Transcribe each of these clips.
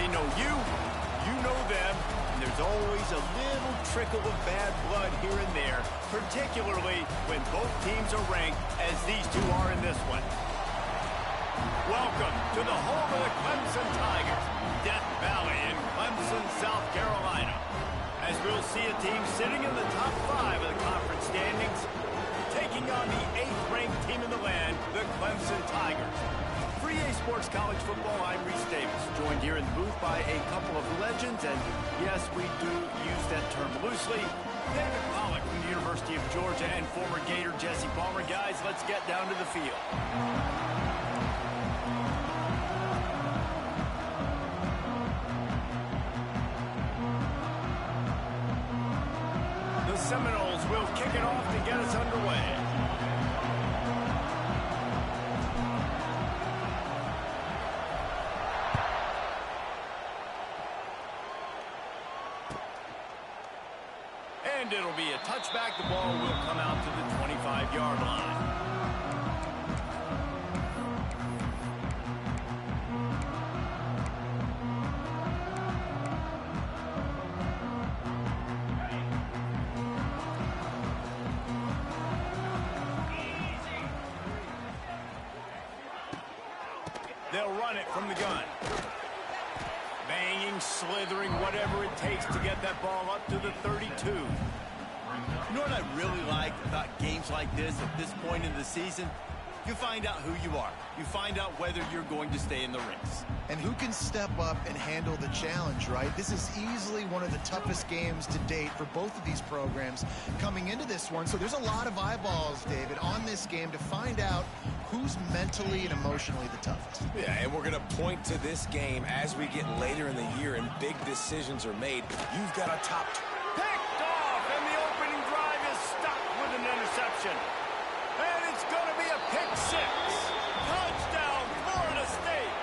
They know you, you know them, and there's always a little trickle of bad blood here and there, particularly when both teams are ranked as these two are in this one. Welcome to the home of the Clemson Tigers, Death Valley in Clemson, South Carolina. As we'll see a team sitting in the top 5 of the conference standings, taking on the 8th-ranked team in the land, the Clemson Tigers. For EA Sports College Football, I'm Reese Davis, joined here in the booth by a couple of legends, and yes, we do use that term loosely. David Pollack from the University of Georgia and former Gator Jesse Palmer. Guys, let's get down to the field. The Seminoles will kick it off to get us underway. And it'll be a touchback. The ball will come out to the 25-yard line. They'll run it from the gun. Banging, slithering, whatever it takes to get that ball up to the 32. You know what I really like about games like this at this point in the season? You find out who you are. You find out whether you're going to stay in the race. And who can step up and handle the challenge, right? This is easily one of the toughest games to date for both of these programs coming into this one. So there's a lot of eyeballs, David, on this game to find out who's mentally and emotionally the toughest. Yeah, and we're going to point to this game as we get later in the year and big decisions are made. You've got a top... Picked off, and the opening drive is stopped with an interception. And it's going to be a pick six. Touchdown, Florida State.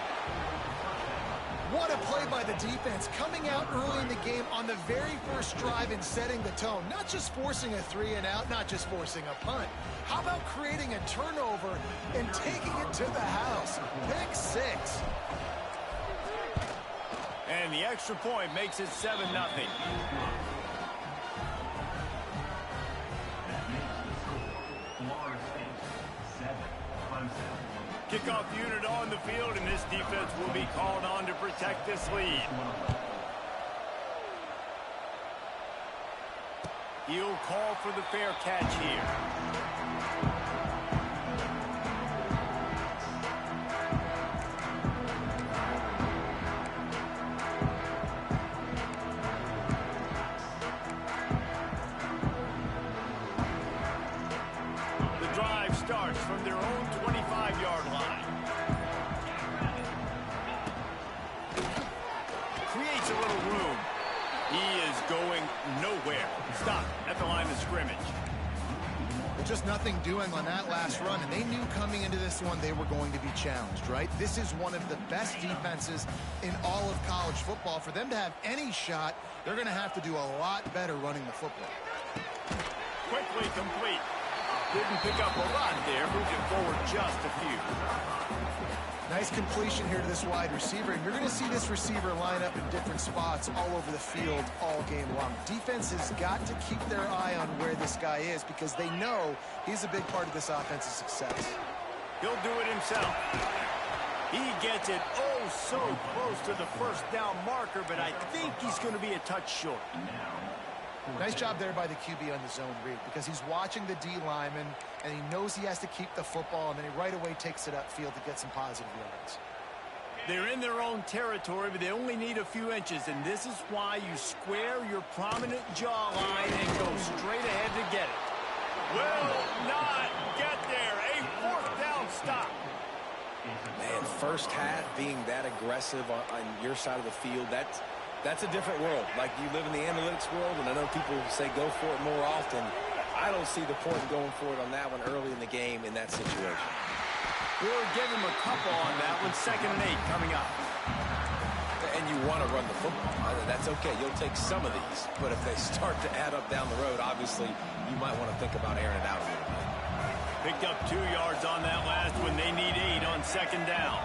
What a play by the defense, coming out early in the game on the very first drive and setting the tone. Not just forcing a 3 and out, not just forcing a punt. How about creating a turnover and taking it to the house? Pick six. And the extra point makes it 7-0. Kickoff unit on the field, and this defense will be called on to protect this lead. He'll call for the fair catch here. Starts from their own 25-yard line. Creates a little room. He is going nowhere. Stop at the line of scrimmage. Just nothing doing on that last run, and they knew coming into this one they were going to be challenged, right? This is one of the best defenses in all of college football. For them to have any shot, they're going to have to do a lot better running the football. Quickly complete. Didn't pick up a lot there, moved it forward just a few. Nice completion here to this wide receiver, and you're going to see this receiver line up in different spots all over the field all game long. Defense has got to keep their eye on where this guy is because they know he's a big part of this offense's success. He'll do it himself. He gets it oh so close to the first down marker, but I think he's going to be a touch short. Nice job there by the QB on the zone read because he's watching the D lineman and he knows he has to keep the football, and then he right away takes it upfield to get some positive yards. They're in their own territory, but they only need a few inches, and this is why you square your prominent jawline and go straight ahead to get it. Will not get there. A fourth down stop. Man, first half being that aggressive on your side of the field, that's a different world. Like, you live in the analytics world, and I know people say go for it more often. I don't see the point in going for it on that one early in the game in that situation. We'll give him a couple on that one. 2nd and 8 coming up. And you want to run the football. That's okay. You'll take some of these. But if they start to add up down the road, obviously, you might want to think about airing it out a little bit. Picked up 2 yards on that last one. They need 8 on 2nd down.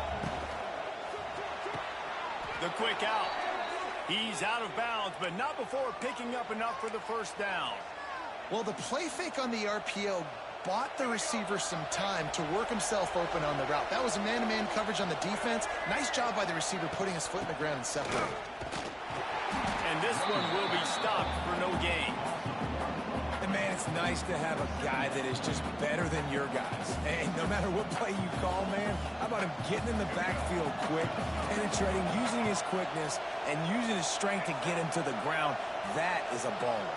The quick out. He's out of bounds, but not before picking up enough for the first down. Well, the play fake on the RPO bought the receiver some time to work himself open on the route. That was a man-to-man coverage on the defense. Nice job by the receiver putting his foot in the ground and separating. And this one will be stopped for no gain. And man, it's nice to have a guy that is just better than your guys. And no matter what play you call, man, how about him getting in the backfield quick, penetrating, using his quickness, and using his strength to get him to the ground. That is a baller.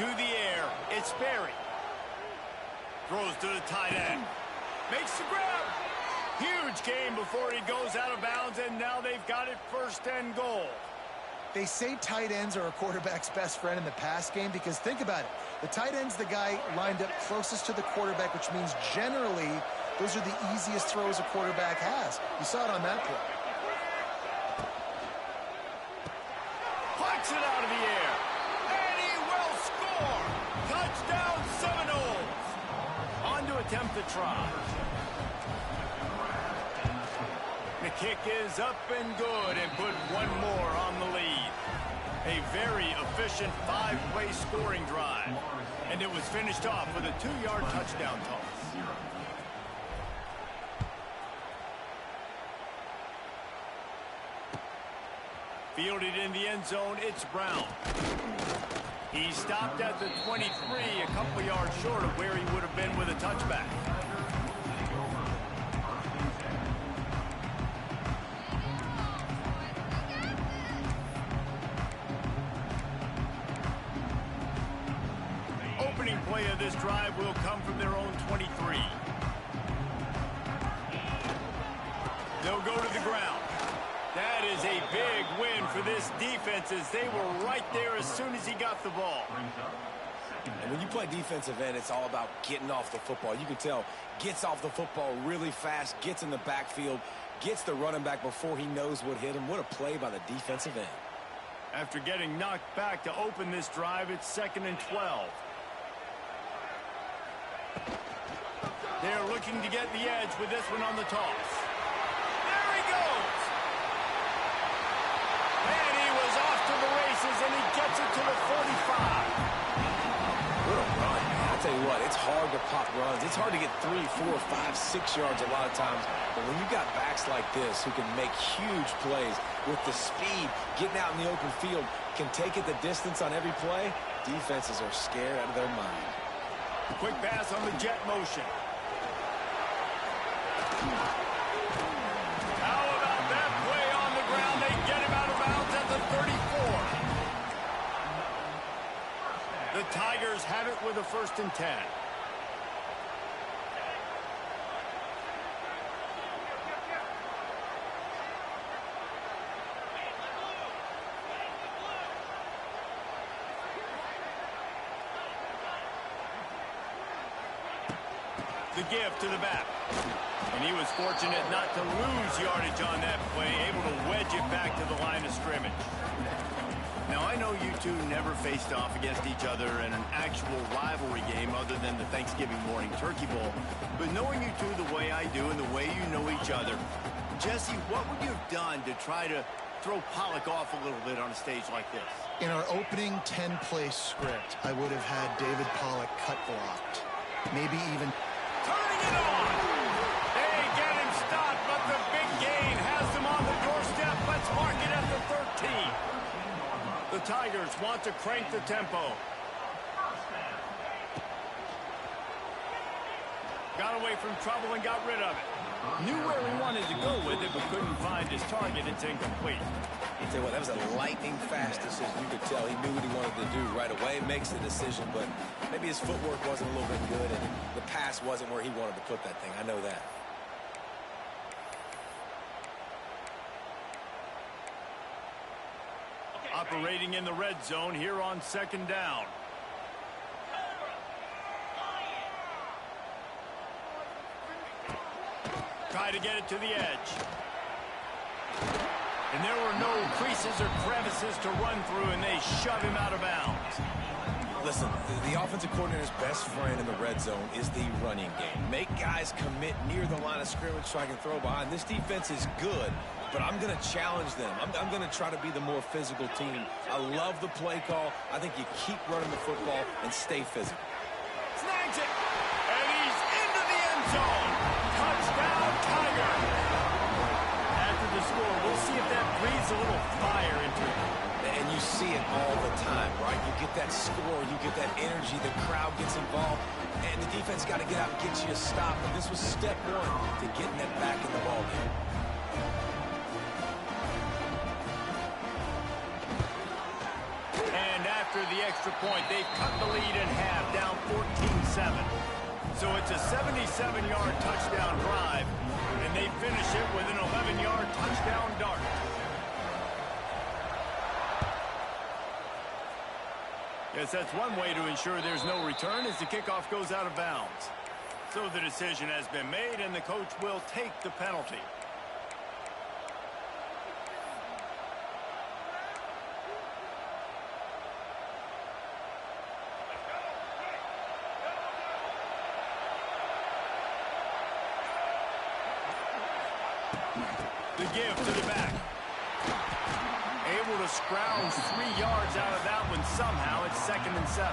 To the air, it's Berry. Throws to the tight end. Makes the grab. Huge gain before he goes out of bounds, and now they've got it 1st and goal. They say tight ends are a quarterback's best friend in the pass game because think about it. The tight end's the guy lined up closest to the quarterback, which means generally those are the easiest throws a quarterback has. You saw it on that play. Plucks it out of the air. And he will score. Touchdown Seminoles. On to attempt the try. The kick is up and good and put one more on the lead. A very efficient 5-play scoring drive. And it was finished off with a 2-yard touchdown toss. Fielded in the end zone, it's Brown. He stopped at the 23, a couple yards short of where he would have been with a touchback. Opening play of this drive will come from their own 23. They'll go to the ground. That is a big win for this defense as they were right there as soon as he got the ball. And when you play defensive end, it's all about getting off the football. You can tell, gets off the football really fast, gets in the backfield, gets the running back before he knows what hit him. What a play by the defensive end. After getting knocked back to open this drive, it's 2nd and 12. They're looking to get the edge with this one on the toss. There he goes! And he was off to the races, and he gets it to the 45. What a run, man. I'll tell you what, it's hard to pop runs. It's hard to get 3, 4, 5, 6 yards a lot of times. But when you got backs like this who can make huge plays with the speed, getting out in the open field, can take it the distance on every play, defenses are scared out of their mind. Quick pass on the jet motion. How about that play on the ground? They get him out of bounds at the 34. The Tigers have it with a 1st and 10. The give to the back. And he was fortunate not to lose yardage on that play, able to wedge it back to the line of scrimmage. Now, I know you two never faced off against each other in an actual rivalry game other than the Thanksgiving morning Turkey Bowl. But knowing you two the way I do and the way you know each other, Jesse, what would you have done to try to throw Pollock off a little bit on a stage like this? In our opening 10-play script, I would have had David Pollock cut blocked. Maybe even... Turning it on! They get him stopped, but the big gain has them on the doorstep. Let's mark it at the 13. The Tigers want to crank the tempo. Got away from trouble and got rid of it. Knew where he wanted to go with it, but couldn't find his target. It's incomplete. I'll tell you what, that was a lightning-fast decision. You could tell he knew what he wanted to do right away. Makes the decision, but maybe his footwork wasn't a little bit good, and the pass wasn't where he wanted to put that thing. I know that. Operating in the red zone here on 2nd down. Try to get it to the edge. And there were no creases or crevices to run through, and they shove him out of bounds. Listen, the offensive coordinator's best friend in the red zone is the running game. Make guys commit near the line of scrimmage so I can throw behind. This defense is good, but I'm going to challenge them. I'm going to try to be the more physical team. I love the play call. I think you keep running the football and stay physical. Snags it, and he's into the end zone. Touchdown, Tiger. After the score, we'll see if that breathes a little fire into it. And you see it all the time, right? You get that score, you get that energy, the crowd gets involved, and the defense got to get out and get you a stop. And this was step one to getting them back in the ballgame. And after the extra point, they've cut the lead in half, down 14-7. So it's a 77-yard touchdown drive, and they finish it with an 11-yard touchdown dart. Yes, that's one way to ensure there's no return as the kickoff goes out of bounds. So the decision has been made, and the coach will take the penalty. The give to the back. Able to scrounge 3 yards out of that one somehow. It's 2nd and 7.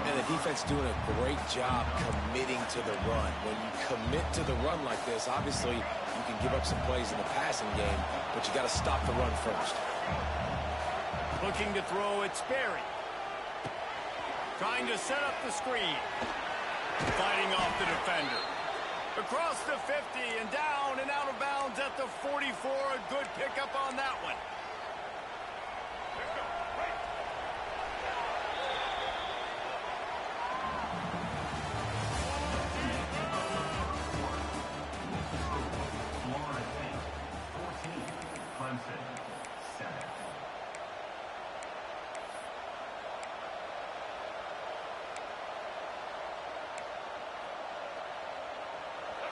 And the defense doing a great job committing to the run. When you commit to the run like this, obviously you can give up some plays in the passing game, but you got to stop the run first. Looking to throw, it's Sperry. Trying to set up the screen. Fighting off the defender. Across the 50 and down and out of bounds at the 44. A good pickup on that one. Clemson, 7.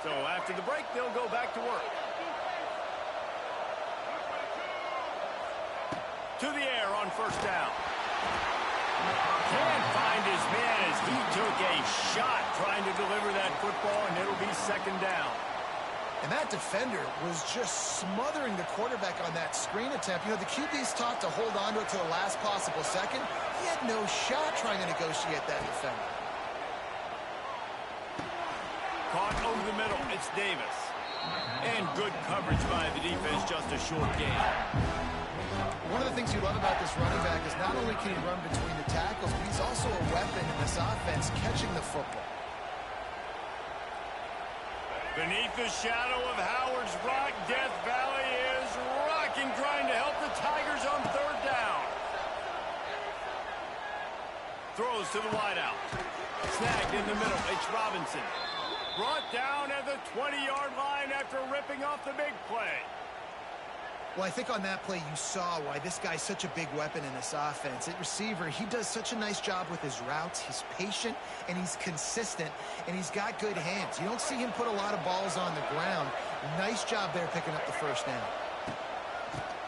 So after the break, they'll go back to work. To the air on first down. Can't find his man as he took a shot trying to deliver that football, and it'll be 2nd down. And that defender was just smothering the quarterback on that screen attempt. You know, the QB's taught to hold on to it to the last possible second. He had no shot trying to negotiate that defender. Caught over the middle, it's Davis. And good coverage by the defense, just a short gain. One of the things you love about this running back is not only can he run between the tackles, but he's also a weapon in this offense catching the football. Beneath the shadow of Howard's Rock, Death Valley is rocking, trying to help the Tigers on 3rd down. Throws to the wideout. Snagged in the middle, it's Robinson. Brought down at the 20-yard line after ripping off the big play. Well, I think on that play you saw why this guy's such a big weapon in this offense. At receiver, he does such a nice job with his routes. He's patient, and he's consistent, and he's got good hands. You don't see him put a lot of balls on the ground. Nice job there picking up the first down.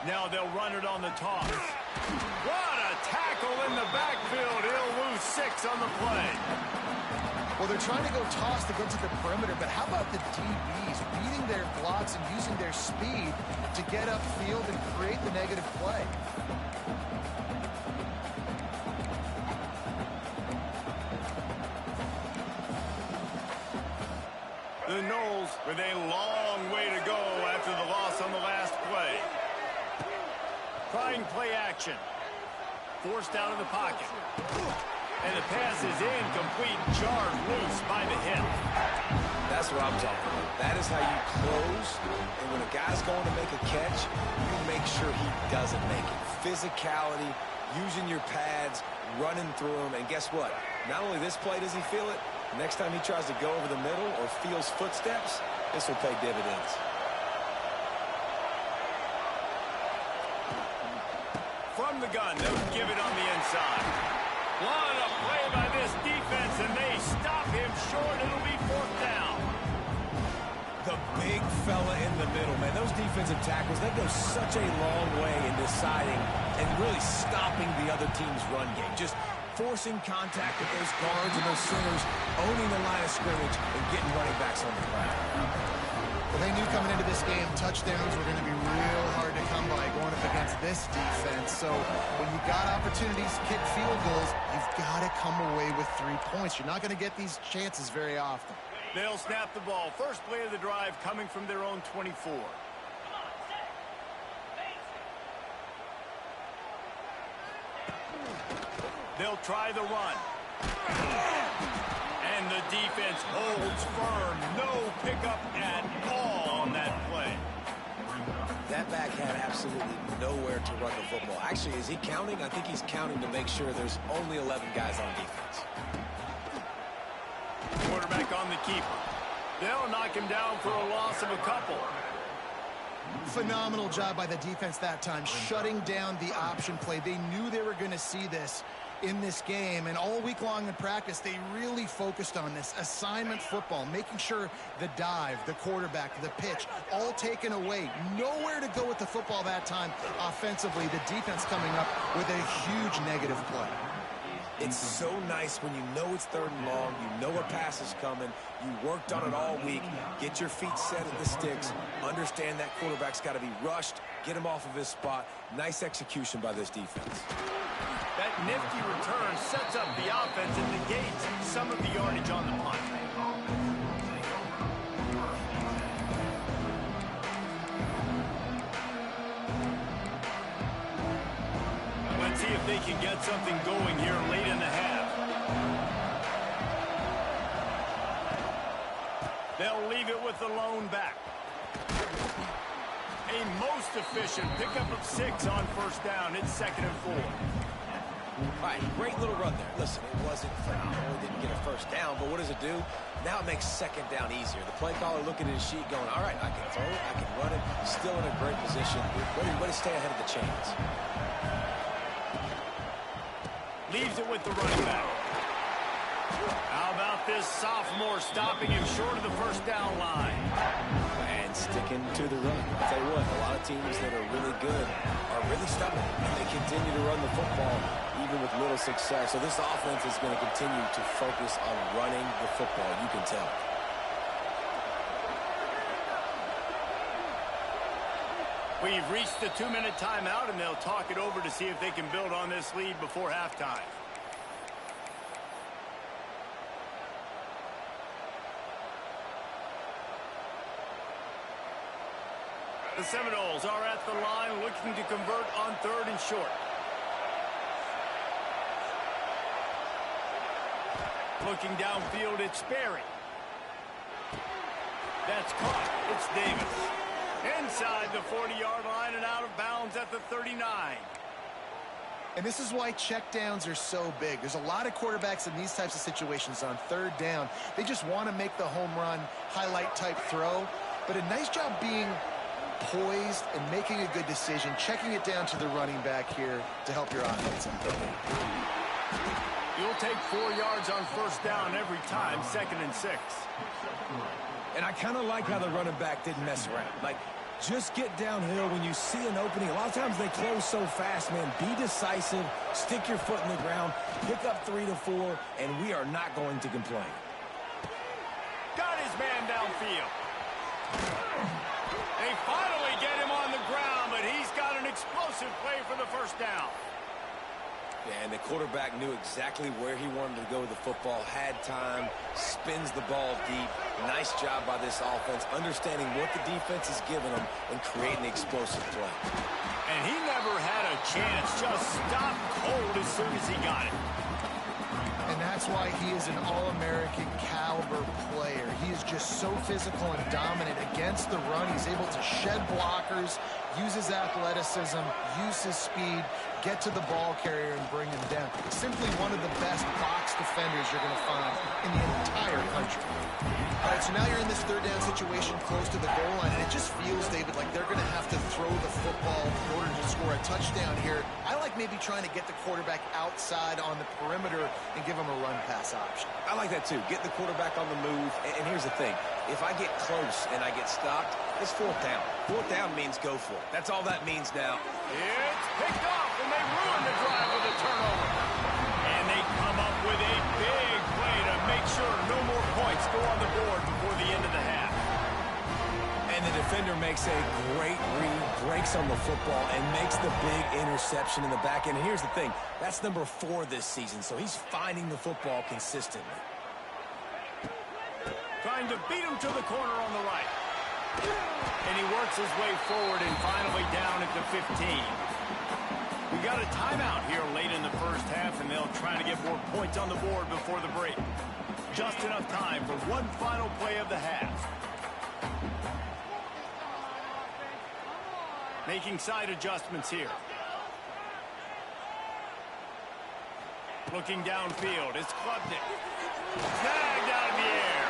Now they'll run it on the toss. What a tackle in the backfield. He'll lose 6 on the play. Well, they're trying to go toss to get to the perimeter, but how about the DBs beating their blocks and using their speed to get upfield and create the negative play? The Noles with a long way to go after the loss on the last play. Trying play action. Forced out of the pocket. And the pass is incomplete, jarred loose by the hip. That's what I'm talking about. That is how you close. And when a guy's going to make a catch, you make sure he doesn't make it. Physicality, using your pads, running through them. And guess what? Not only this play does he feel it, next time he tries to go over the middle or feels footsteps, this will pay dividends. From the gun, they'll give it on the inside. What a play by this defense, and they stop him short. It'll be 4th down. The big fella in the middle, man. Those defensive tackles, they go such a long way in deciding and really stopping the other team's run game. Just forcing contact with those guards and those centers, owning the line of scrimmage, and getting running backs on the ground. Well, they knew coming into this game, touchdowns were going to be real hard to come by going up against this defense. So when you got opportunities to kick field goals, you've got to come away with 3 points. You're not going to get these chances very often. They'll snap the ball. First play of the drive coming from their own 24. They'll try the run. And the defense holds firm. No pickup at all on that play. That back had absolutely nowhere to run the football. Actually, is he counting? I think he's counting to make sure there's only 11 guys on defense. Quarterback on the keeper. They'll knock him down for a loss of a couple. Phenomenal job by the defense that time, shutting down the option play. They knew they were going to see this in this game, and all week long in practice, they really focused on this assignment football, making sure the dive, the quarterback, the pitch, all taken away. Nowhere to go with the football that time offensively. The defense coming up with a huge negative play. It's so nice when you know it's 3rd and long, you know a pass is coming, you worked on it all week, get your feet set at the sticks, understand that quarterback's got to be rushed, get him off of his spot. Nice execution by this defense. That nifty return sets up the offense and negates some of the yardage on the punt. Let's see if they can get something going here late in the half. They'll leave it with the lone back. A most efficient pickup of 6 on first down. It's 2nd and 4. All right, great little run there. Listen, it wasn't phenomenal. It didn't get a first down, but what does it do? Now it makes 2nd down easier. The play caller looking at his sheet going, all right, I can throw it, I can run it. Still in a great position. Ready to stay ahead of the chains. Leaves it with the running back. How about this sophomore stopping him short of the first down line? And sticking to the run. I'll tell you what, a lot of teams that are really good are really stubborn, and they continue to run the football even with little success. So this offense is going to continue to focus on running the football. You can tell. We've reached the 2-minute timeout, and they'll talk it over to see if they can build on this lead before halftime. The Seminoles are at the line looking to convert on 3rd and short. Looking downfield, it's Sperry. That's caught. It's Davis. Inside the 40-yard line and out of bounds at the 39. And this is why checkdowns are so big. There's a lot of quarterbacks in these types of situations on 3rd down. They just want to make the home run highlight type throw. But a nice job being poised and making a good decision, checking it down to the running back here to help your offense. You'll take 4 yards on first down every time, 2nd and 6. And I kind of like how the running back didn't mess around. Like, just get downhill when you see an opening. A lot of times they close so fast, man. Be decisive, stick your foot in the ground, pick up 3 to 4, and we are not going to complain. Got his man downfield. They finally get him on the ground, but he's got an explosive play for the first down. Yeah, and the quarterback knew exactly where he wanted to go with the football, had time, spins the ball deep. Nice job by this offense, understanding what the defense is giving them and creating an explosive play. And he never had a chance, just stopped cold as soon as he got it. And that's why he is an All-American caliber player. He is just so physical and dominant against the run. He's able to shed blockers, use his athleticism, use his speed, get to the ball carrier and bring him down. Simply one of the best box defenders you're going to find in the entire country. All right, so now you're in this 3rd down situation close to the goal line, and it just feels, David, like they're going to have to throw the football in order to score a a touchdown here, I like maybe trying to get the quarterback outside on the perimeter and give him a run-pass option. I like that too. Get the quarterback on the move. And here's the thing. If I get close and I get stopped, it's fourth down. Fourth down means go for it. That's all that means now. It's picked off, and they ruin the drive with a turnover. And they come up with a big play to make sure no more points go on the board before the end of the half. And the defender makes a great read, breaks on the football, and makes the big interception in the back end. And here's the thing. That's number 4 this season, so he's finding the football consistently. Trying to beat him to the corner on the right. And he works his way forward and finally down at the 15. We got a timeout here late in the first half, and they'll try to get more points on the board before the break. Just enough time for one final play of the half. Making side adjustments here. Looking downfield. It's Klubnik. Snagged out in the air.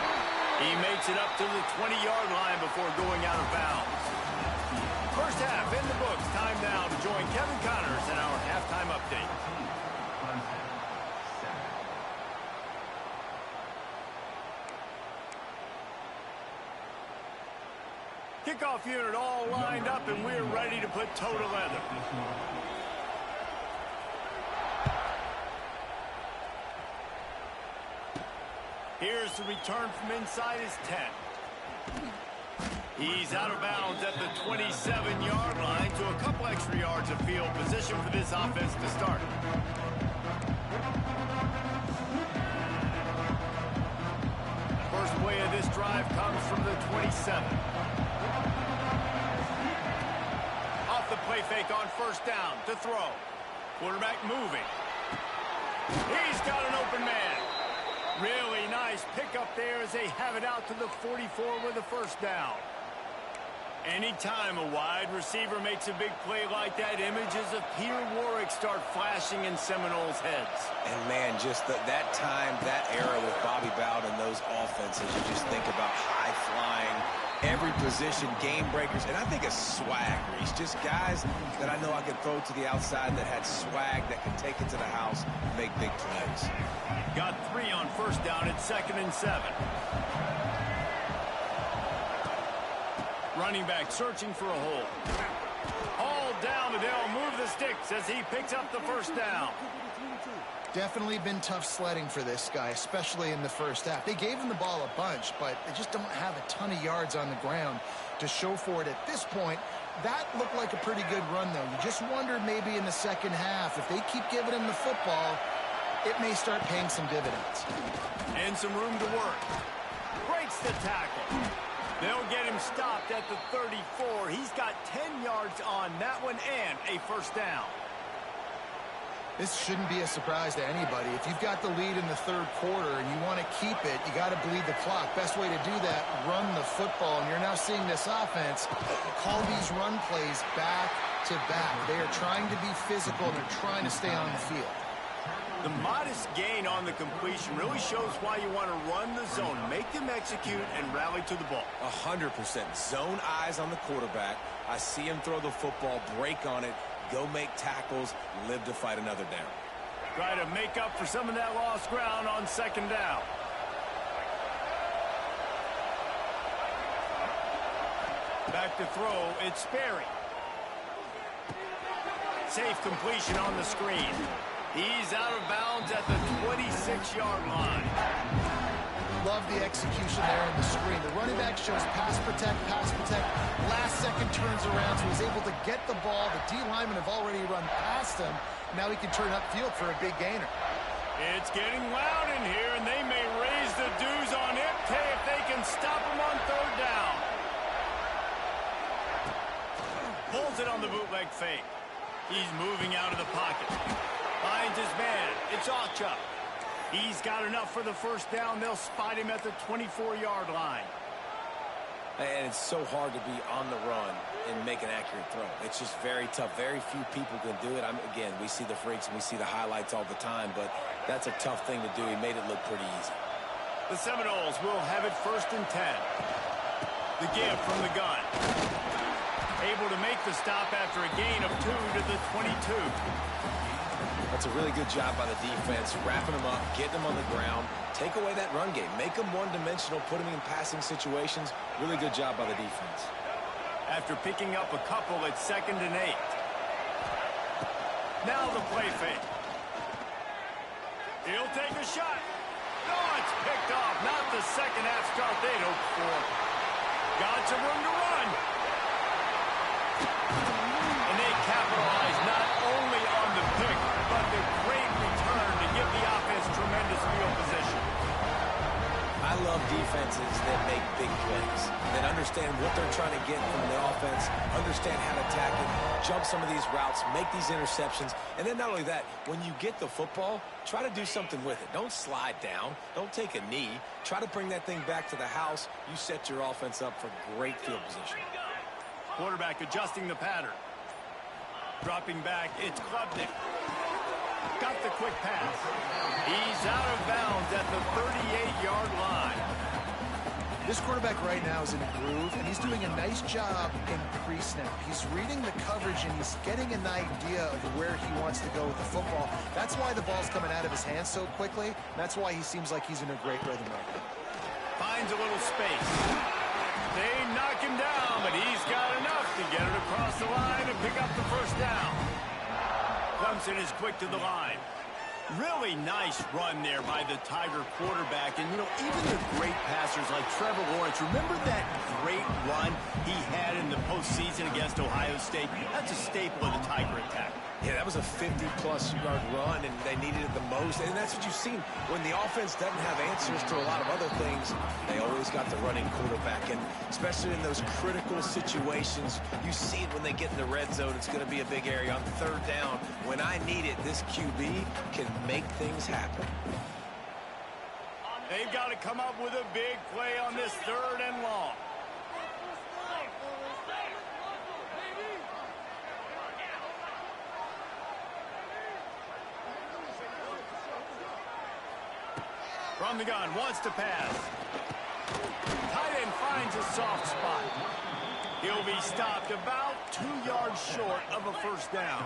He makes it up to the 20-yard line before going out of bounds. First half in the books. Time now to join Kevin Connors in our halftime update. Kickoff unit all lined up, and we're ready to put toe to leather. Here's the return from inside his 10. He's out of bounds at the 27-yard line to a couple extra yards of field position for this offense to start. First play of this drive comes from the 27. Off the play fake on first down to throw. Quarterback moving. He's got an open man. Really nice pickup there as they have it out to the 44 with a first down. Anytime a wide receiver makes a big play like that, images of Peter Warwick start flashing in Seminoles' heads. And, man, just that time, that era with Bobby Bowden and those offenses, you just think about high-flying, every position, game breakers, and I think of swag, Reese. Just guys that I know I could throw to the outside that had swag that could take it to the house and make big plays. Got 3 on first down at 2nd and 7. Running back searching for a hole. All down, but they'll move the sticks as he picks up the first down. Definitely been tough sledding for this guy, especially in the first half. They gave him the ball a bunch, but they just don't have a ton of yards on the ground to show for it at this point. That looked like a pretty good run, though. You just wondered maybe in the second half, if they keep giving him the football, it may start paying some dividends. And some room to work. Breaks the tackle. They'll get him stopped at the 34. He's got 10 yards on that one and a first down. This shouldn't be a surprise to anybody. If you've got the lead in the third quarter and you want to keep it, you got to bleed the clock. Best way to do that, run the football. And you're now seeing this offense call these run plays back to back. They are trying to be physical. They're trying to stay on the field. The modest gain on the completion really shows why you want to run the zone, make them execute, and rally to the ball. 100%. Zone eyes on the quarterback. I see him throw the football, break on it, go make tackles, live to fight another down. Try to make up for some of that lost ground on second down. Back to throw, it's Sperry. Safe completion on the screen. He's out of bounds at the 26-yard line. Love the execution there on the screen. The running back shows pass protect. Last second turns around, so he's able to get the ball. The D linemen have already run past him. Now he can turn upfield for a big gainer. It's getting loud in here, and they may raise the dues on Ipke if they can stop him on third down. Pulls it on the bootleg fake. He's moving out of the pocket. Finds his man. It's Ocha. He's got enough for the first down. They'll spot him at the 24-yard line. And it's so hard to be on the run and make an accurate throw. It's just very tough. Very few people can do it. Again, we see the freaks and we see the highlights all the time, but that's a tough thing to do. He made it look pretty easy. The Seminoles will have it 1st and 10. The give from the gun. Able to make the stop after a gain of 2 to the 22. That's a really good job by the defense, wrapping them up, getting them on the ground. Take away that run game. Make them one-dimensional, put them in passing situations. Really good job by the defense. After picking up a couple at 2nd and 8. Now the play fake. He'll take a shot. No, it's picked off. Not the second half start they'd hoped for. Got some room to run. And they capitalize not only on the pick, but the great return to give the offense tremendous field position. I love defenses that make big plays, that understand what they're trying to get from the offense, understand how to attack it, jump some of these routes, make these interceptions, and then not only that, when you get the football, try to do something with it. Don't slide down. Don't take a knee. Try to bring that thing back to the house. You set your offense up for great field position. Quarterback adjusting the pattern. Dropping back, it's Clemson. Got the quick pass. He's out of bounds at the 38-yard line. This quarterback right now is in a groove, and he's doing a nice job in pre-snap. He's reading the coverage, and he's getting an idea of where he wants to go with the football. That's why the ball's coming out of his hands so quickly, and that's why he seems like he's in a great rhythm right now. Finds a little space. They knock him down, but he's got enough to get it across the line and pick up the first down. Clemson is quick to the line. Really nice run there by the Tiger quarterback. And, you know, even the great passers like Trevor Lawrence, remember that great run he had in the postseason against Ohio State? That's a staple of the Tiger attack. Yeah, that was a 50-plus yard run, and they needed it the most. And that's what you've seen. When the offense doesn't have answers to a lot of other things, they always got the running quarterback. And especially in those critical situations, you see it when they get in the red zone. It's going to be a big area on 3rd down. When I need it, this QB can make things happen. They've got to come up with a big play on this 3rd and long. From the gun, wants to pass. Tight end finds a soft spot. He'll be stopped about 2 yards short of a first down.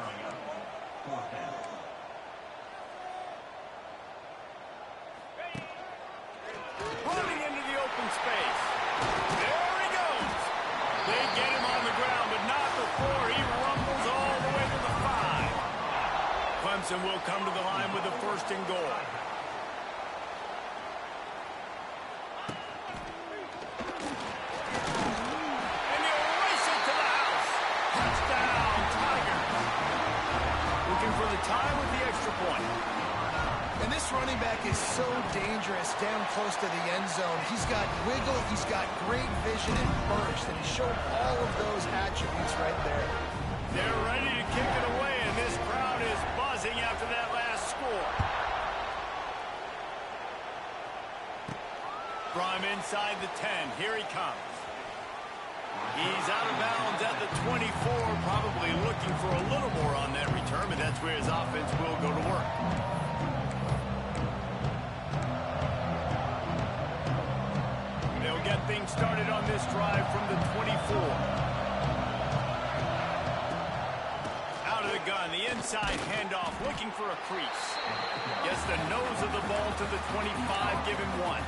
Running into the open space. There he goes. They get him on the ground, but not before he rumbles all the way to the 5. Clemson will come to the line with a 1st and goal. Time with the extra point. And this running back is so dangerous down close to the end zone. He's got wiggle, he's got great vision and burst, and he showed all of those attributes right there. They're ready to kick it away, and this crowd is buzzing after that last score. From inside the 10, here he comes. He's out of bounds at the 24, probably looking for a little more on that return, but that's where his offense will go to work. They'll get things started on this drive from the 24. Out of the gun, the inside handoff, looking for a crease. Gets the nose of the ball to the 25, give him 1.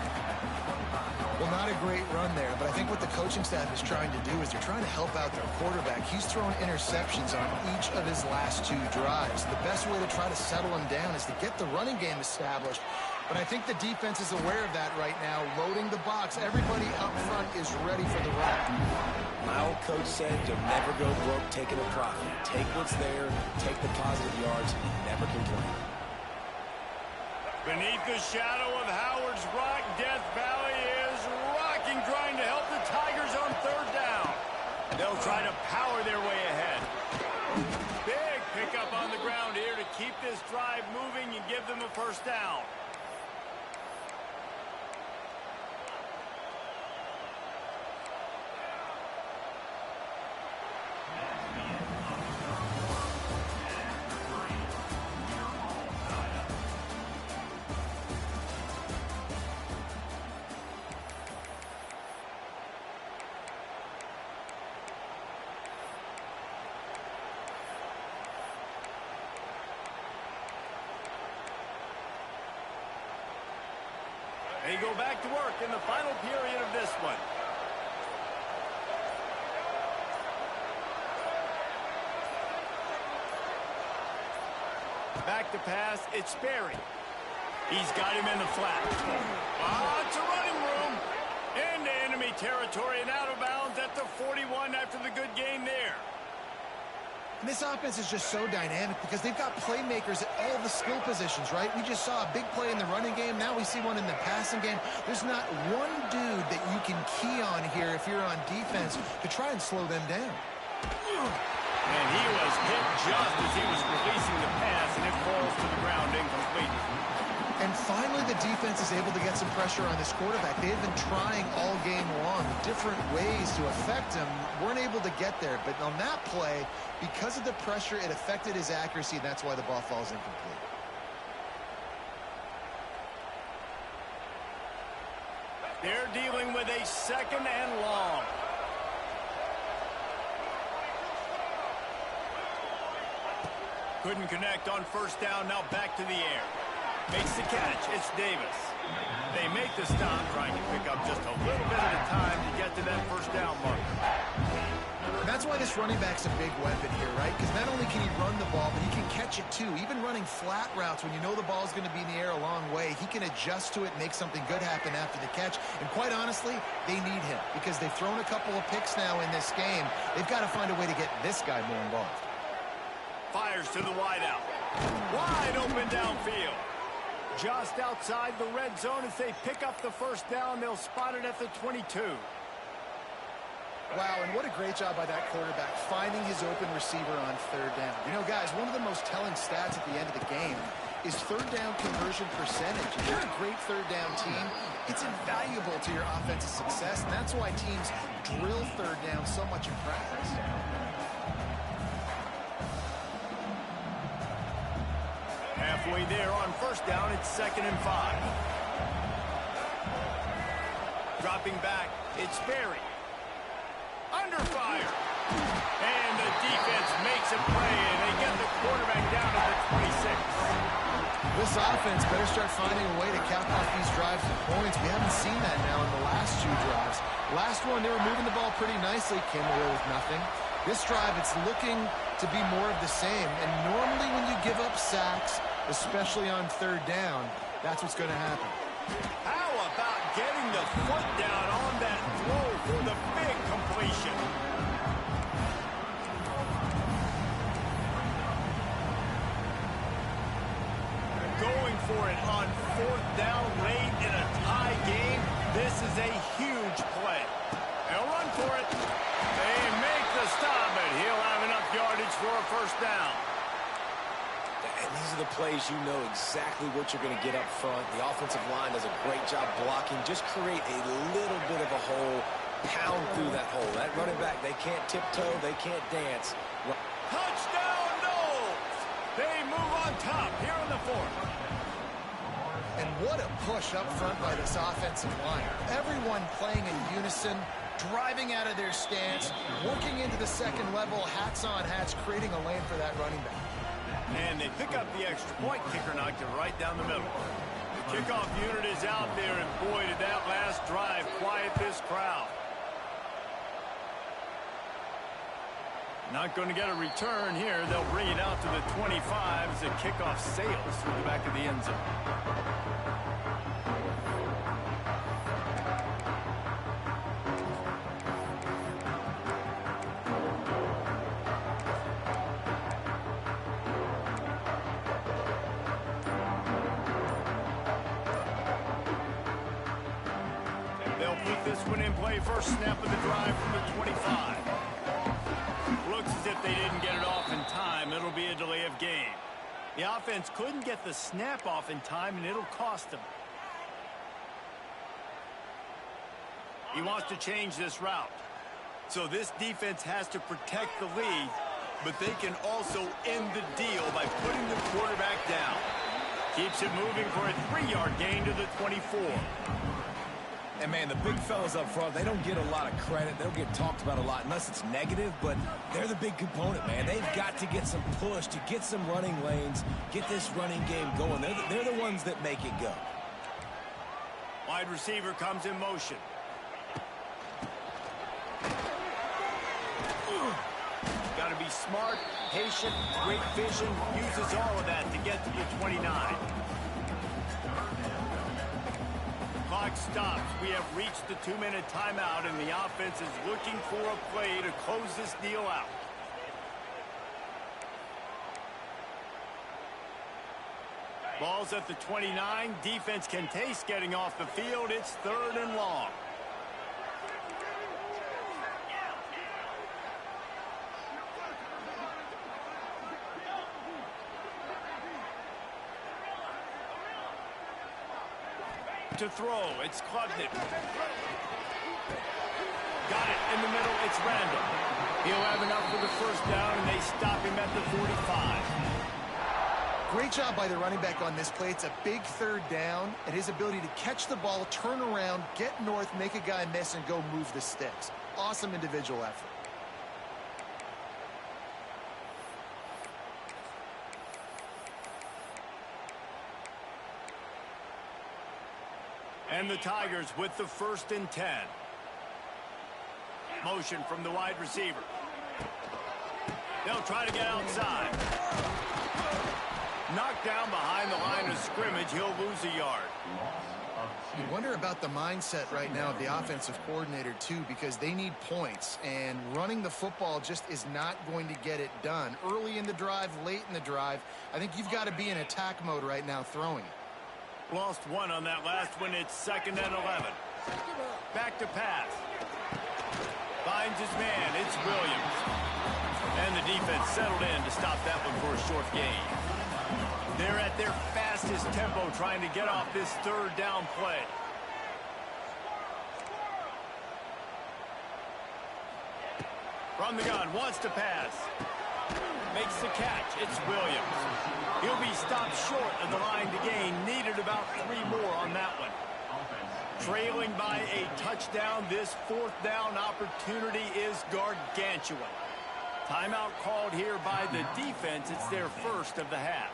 Well, not a great run there, but I think what the coaching staff is trying to do is they're trying to help out their quarterback. He's thrown interceptions on each of his last 2 drives. The best way to try to settle him down is to get the running game established. But I think the defense is aware of that right now, loading the box. Everybody up front is ready for the run. My old coach said you'll never go broke taking a profit. Take what's there, take the positive yards, and never complain. Beneath the shadow of Howard's Rock, Death Valley is rocking, trying to help the Tigers on 3rd down. They'll try to power their way ahead. Big pickup on the ground here to keep this drive moving and give them a first down. go back to work in the final period of this one. Back to pass, it's Sperry. He's got him in the flat. It's a running room. Into enemy territory and out of bounds at the 41 after the good gain there. And this offense is just so dynamic because they've got playmakers at all the skill positions, right? We just saw a big play in the running game. Now we see one in the passing game. There's not one dude that you can key on here if you're on defense to try and slow them down. And he was hit just as he was releasing the pass, and it falls to the ground incomplete. And finally, the defense is able to get some pressure on this quarterback. They've been trying all game long different ways to affect him. Weren't able to get there. But on that play, because of the pressure, it affected his accuracy, and that's why the ball falls incomplete. They're dealing with a second and long. Couldn't connect on first down. Now back to the air. Makes the catch. It's Davis. They make the stop, trying to pick up just a little bit at a time to get to that first down mark. And that's why this running back's a big weapon here, right? Because not only can he run the ball, but he can catch it too. Even running flat routes when you know the ball's going to be in the air a long way, he can adjust to it and make something good happen after the catch. And quite honestly, they need him because they've thrown a couple of picks now in this game. They've got to find a way to get this guy more involved. Fires to the wideout. Wide open downfield. Just outside the red zone as they pick up the first down. They'll spot it at the 22. Wow, and what a great job by that quarterback finding his open receiver on third down. You know, guys, one of the most telling stats at the end of the game is third down conversion percentage. If you're a great third down team, it's invaluable to your offensive success, and that's why teams drill third down so much in practice. Halfway there on first down, it's 2nd and 5. Dropping back, it's Sperry. Under fire. And the defense makes a play, and they get the quarterback down at the 26. This offense better start finding a way to cap off these drives with points. We haven't seen that now in the last two drives. Last one, they were moving the ball pretty nicely, came away with nothing. This drive, it's looking to be more of the same. And normally when you give up sacks, especially on third down, that's what's going to happen. How about getting the foot down on that throw for the big completion? Going for it on 4th down late in a tie game. This is a huge play. They'll run for it. They make the stop, and he'll have enough yardage for a first down. And these are the plays you know exactly what you're going to get up front. The offensive line does a great job blocking. Just create a little bit of a hole, pound through that hole. That running back, they can't tiptoe, they can't dance. Touchdown, Knowles! They move on top here in the 4th. And what a push up front by this offensive line. Everyone playing in unison, driving out of their stance, working into the second level, hats on hats, creating a lane for that running back. And they pick up the extra point. Kicker knocked it right down the middle. The kickoff unit is out there, and boy, did that last drive quiet this crowd. Not going to get a return here. They'll bring it out to the 25 as the kickoff sails through the back of the end zone. This one in play, first snap of the drive from the 25. Looks as if they didn't get it off in time. It'll be a delay of game. The offense couldn't get the snap off in time, and it'll cost them. He wants to change this route. So this defense has to protect the lead, but they can also end the deal by putting the quarterback down. Keeps it moving for a 3-yard gain to the 24. And, man, the big fellas up front, they don't get a lot of credit. They don't get talked about a lot unless it's negative, but they're the big component, man. They've got to get some push, to get some running lanes, get this running game going. They're the ones that make it go. Wide receiver comes in motion. Got to be smart, patient, great vision. Uses all of that to get to the 29. Clock stops. We have reached the 2-minute timeout, and the offense is looking for a play to close this deal out. Ball's at the 29. Defense can taste getting off the field. It's 3rd and long. To throw, it's Clemson. Got it in the middle, it's Randall. He'll have enough for the first down, and they stop him at the 45. Great job by the running back on this play. It's a big 3rd down, and his ability to catch the ball, turn around, get north, make a guy miss, and go move the sticks. Awesome individual effort. And the Tigers with the 1st and 10. Motion from the wide receiver. They'll try to get outside. Knocked down behind the line of scrimmage. He'll lose a yard. You wonder about the mindset right now of the offensive coordinator, too, because they need points, and running the football just is not going to get it done. Early in the drive, late in the drive, I think you've got to be in attack mode right now throwing. Lost one on that last one. It's 2nd and 11. Back to pass. Finds his man. It's Williams. And the defense settled in to stop that one for a short gain. They're at their fastest tempo trying to get off this 3rd down play. From the gun, wants to pass. Makes the catch. It's Williams. He'll be stopped short of the line to gain. Needed about 3 more on that one. Trailing by a touchdown, this 4th down opportunity is gargantuan. Timeout called here by the defense. It's their first of the half.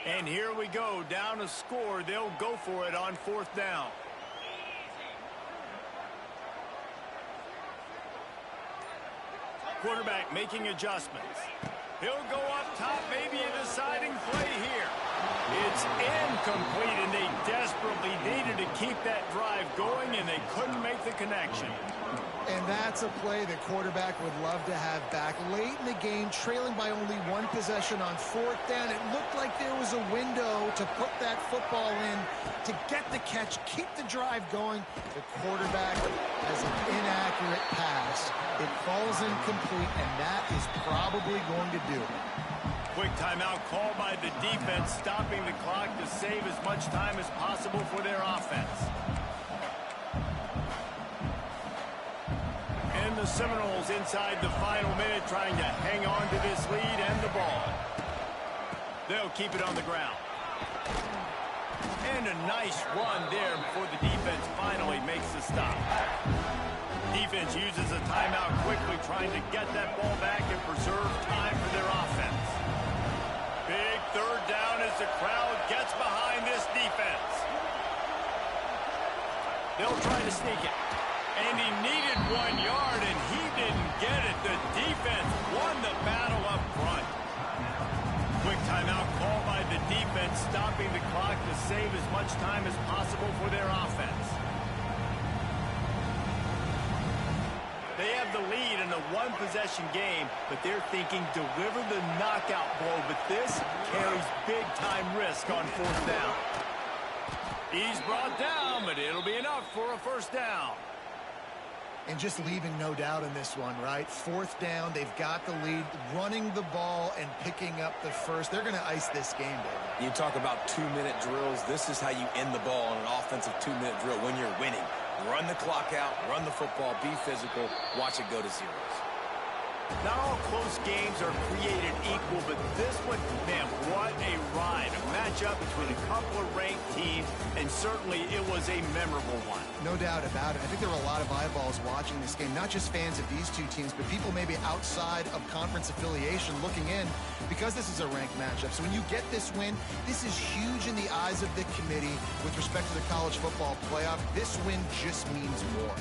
And here we go, down a score. They'll go for it on 4th down. Quarterback making adjustments. He'll go up top, maybe a deciding play here. It's incomplete, and they desperately needed to keep that drive going, and they couldn't make the connection. And that's a play the quarterback would love to have back. Late in the game, trailing by only 1 possession on 4th down, it looked like there was a window to put that football in, to get the catch, keep the drive going. The quarterback has an inaccurate pass. It falls incomplete, and that is probably going to do it. Quick timeout call by the defense, stopping the clock to save as much time as possible for their offense. And the Seminoles inside the final minute trying to hang on to this lead and the ball. They'll keep it on the ground. And a nice run there before the defense finally makes the stop. Defense uses a timeout quickly, trying to get that ball back and preserve time for their offense. Big 3rd down as the crowd gets behind this defense. They'll try to sneak it. And he needed 1 yard, and he didn't get it. The defense won the battle up front. Quick timeout call by the defense, stopping the clock to save as much time as possible for their offense. They have the lead in a 1-possession game, but they're thinking deliver the knockout blow, but this carries big-time risk on 4th down. He's brought down, but it'll be enough for a 1st down. And just leaving no doubt in this one, right? 4th down, they've got the lead, running the ball and picking up the first. They're going to ice this game, David. You talk about 2-minute drills. This is how you end the ball on an offensive 2-minute drill when you're winning. Run the clock out, run the football, be physical, watch it go to zeros. Not all close games are created equal, but this one, man, what a ride. A matchup between a couple of ranked teams, and certainly it was a memorable one. No doubt about it. I think there were a lot of eyeballs watching this game, not just fans of these two teams, but people maybe outside of conference affiliation looking in because this is a ranked matchup. So when you get this win, this is huge in the eyes of the committee with respect to the college football playoff. This win just means more.